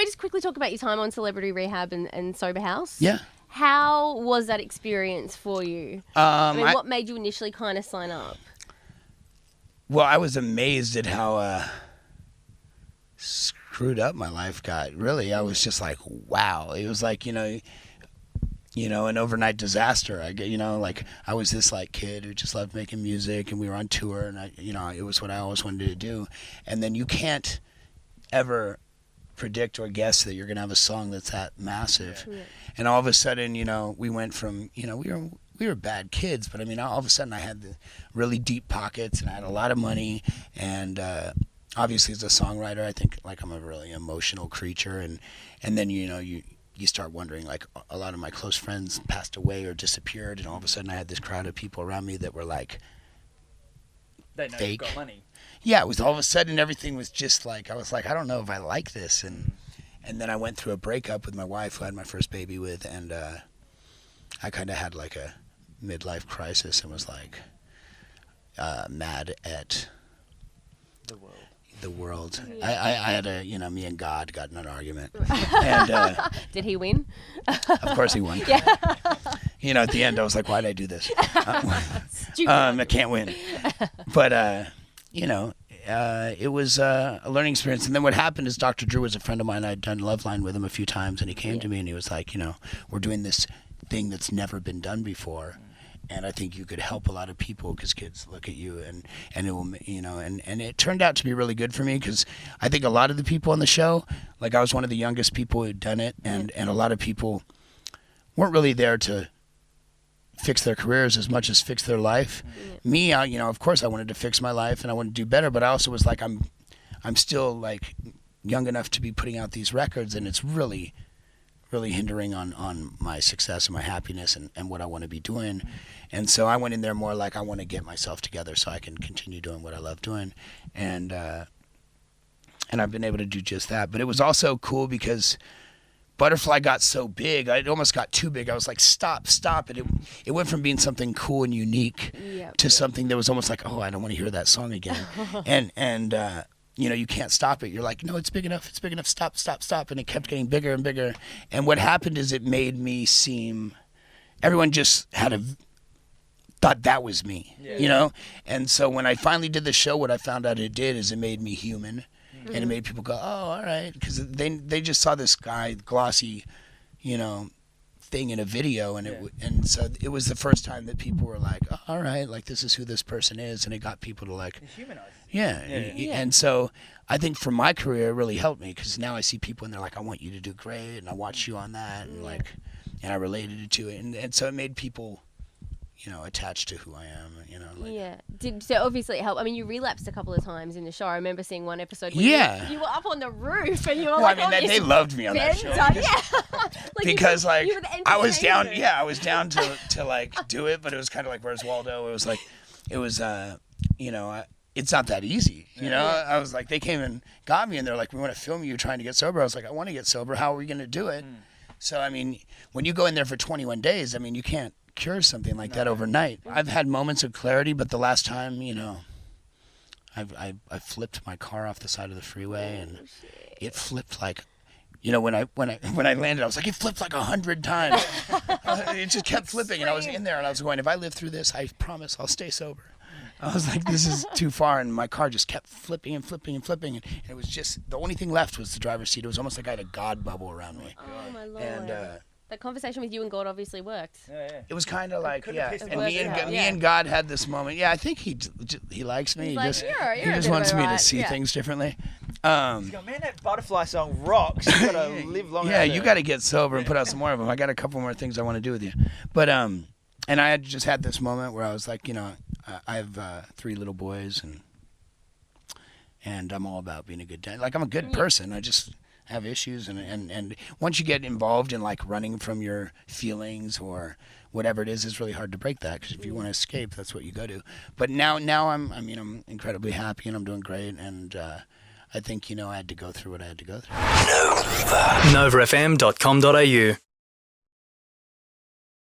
we just quickly talk about your time on Celebrity Rehab and Sober House? Yeah. How was that experience for you? What made you initially kind of sign up? Well, I was amazed at how screwed up my life got. Really, I was just like, wow. It was like, an overnight disaster. I was this like kid who just loved making music, and we were on tour, and it was what I always wanted to do. And then you can't ever predict or guess that you're going to have a song that's that massive. Yeah. And all of a sudden, we went from, we were bad kids, but all of a sudden I had the really deep pockets, and I had a lot of money, and obviously as a songwriter, I think like I'm a really emotional creature, and then you start wondering, like, a lot of my close friends passed away or disappeared, and all of a sudden I had this crowd of people around me that were like, they know fake. You've got money. Yeah, it was all of a sudden everything was just like, I was like, I don't know if I like this, and then I went through a breakup with my wife, who I had my first baby with, and I kind of had like a midlife crisis and was like mad at the world. Yeah. I had me and God got in an argument. And did he win? Of course he won. Yeah. At the end I was like, why'd I do this? I can't win. But it was a learning experience. And then what happened is Dr. Drew was a friend of mine. I'd done Loveline with him a few times, and he came to me and he was like, we're doing this thing that's never been done before. And I think you could help a lot of people because kids look at you, and it will, and it turned out to be really good for me, because I think a lot of the people on the show, like I was one of the youngest people who had done it, and a lot of people weren't really there to fix their careers as much as fix their life. Me, of course I wanted to fix my life and I wanted to do better, but I also was like, I'm still like young enough to be putting out these records, and it's really hindering on my success and my happiness and what I want to be doing. And so I went in there more like, I want to get myself together so I can continue doing what I love doing. And I've been able to do just that. But it was also cool because Butterfly got so big, it almost got too big. I was like, stop. It went from being something cool and unique to something that was almost like, oh, I don't want to hear that song again. and you can't stop it. You're like, no, it's big enough, stop. And it kept getting bigger and bigger. And what happened is it made me seem, everyone just thought that was me, And so when I finally did the show, what I found out it did is it made me human. And it made people go, oh, all right. Because they just saw this guy, glossy, thing in a video. And so it was the first time that people were like, oh, all right, like this is who this person is. And it got people to like, humanize. Yeah. And so I think for my career, it really helped me, because now I see people and they're like, I want you to do great. And I watched you on that. And and I related to it. And so it made people, attached to who I am, So obviously it helped. You relapsed a couple of times in the show. I remember seeing one episode where you were up on the roof and you were they loved me on that show. Because I was down, I was down to like do it, but it was kind of like, where's Waldo? It was like, it's not that easy, I was like, they came and got me and they're like, we want to film you trying to get sober. I was like, I want to get sober. How are we going to do it? So, when you go in there for 21 days, you can't cure something like that overnight. I've had moments of clarity, but the last time, I flipped my car off the side of the freeway, and it flipped like, when I landed, I was like, it flipped like 100 times. It just kept flipping, and I was in there, and I was going, if I live through this, I promise I'll stay sober. I was like, this is too far, and my car just kept flipping and it was just, the only thing left was the driver's seat. It was almost like I had a God bubble around me. Oh my Lord. And that conversation with you and God obviously worked. It was kind of like, and me and God had this moment. I think he likes me. He just wants me to see things differently. He's going, man, that Butterfly song rocks. You gotta live long. Yeah, you gotta get sober and put out some more of them. I got a couple more things I want to do with you. But and I had just had this moment where I was like, I have 3 little boys, and I'm all about being a good dad. Like, I'm a good person. I just have issues, and once you get involved in like running from your feelings or whatever it is, it's really hard to break that, because if you want to escape, that's what you go to. But now I'm incredibly happy and I'm doing great, and I think I had to go through what I had to go through. NovaFM.com.au